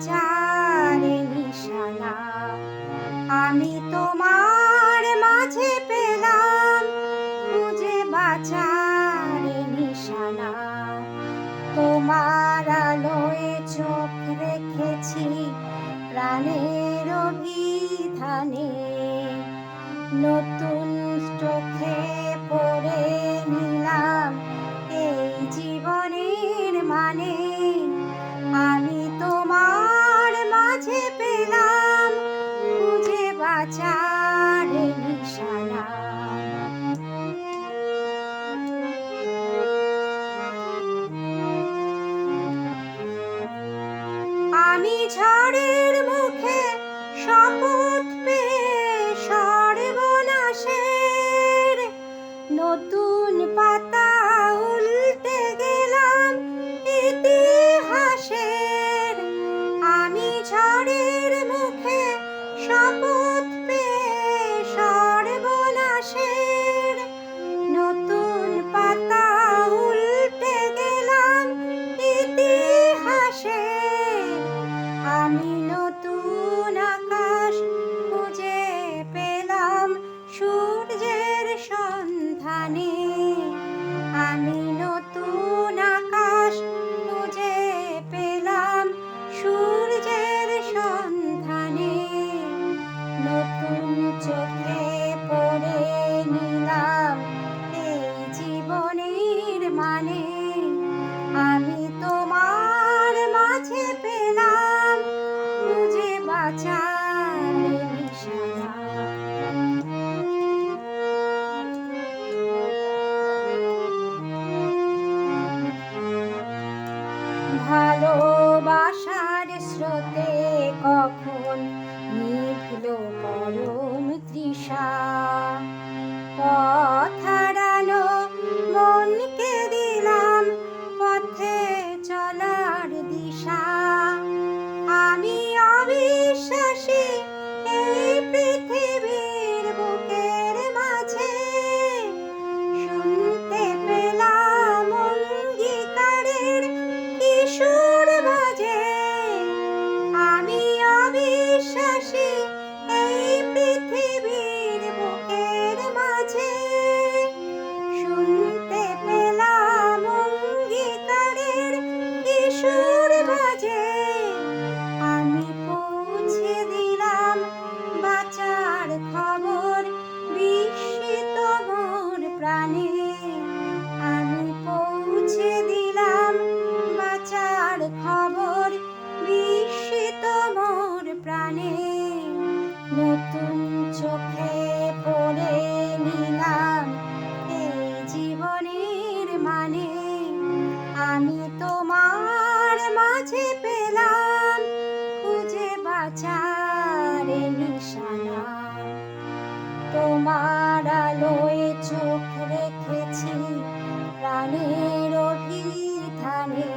বাঁচার নিশানা। আমি তোমার মাঝে পেলাম খুঁজে বাঁচার নিশানা। তোমার আলোয় চোখ রেখেছি প্রাণের অভিধানে। নতুন চোখে পড়ে নিলাম এই জীবনের মানে। আমি তোমার মাঝে পেলাম খুঁজে বাঁচার নিশানা। আমি ঝড়ের মুখে শপথ পেয়ে সর্বনাশের নতুন পাতা উল্টে গেলাম ইতিহাসের। আমি ঝড়ের মুখে শপথ পেয়ে সর্বনাশের নতুন পাতা উল্টে গেলাম ইতিহাসের। আমি নতুন আকাশ খুঁজে পেলাম সূর্যের সন্ধানে। আমি নতুন আকাশ খুঁজে পেলাম সূর্যের সন্ধানে। নতুন চোখে পড়ে নিলাম এই জীবনের মানে। আমি তোমার মাঝে পেলাম খুঁজে বাঁচার নিশানা। ভালোবাসার স্রোতে কখন নিভল পরম তৃষা। পথ হারানো মনকে দিলাম পথে চলার দিশা। আমি অবিশ্বাসী এই পৃথিবীর বুকের মাঝে শুনতে পেলাম অঙ্গীকারের কিশোর বাজে। আমি অবিশ্বাসী এই পৃথিবীর বুকের মাঝে শুনতে পেলাম অঙ্গীকারের কিশোর বাজে। আমি পৌঁছে দিলাম বাঁচার খবর বিস্মিত মোর প্রাণে। আমি পৌঁছে দিলাম বাঁচার খবর বিস্মিত মোর প্রাণে। নতুন চোখে পড়ে নিলাম এই জীবনের মানে। আমি তোমার মাঝে পেলাম খুঁজে বাঁচার নিশানা। তোমার আলোয় চোখ রেখেছি প্রাণের অভিধানে।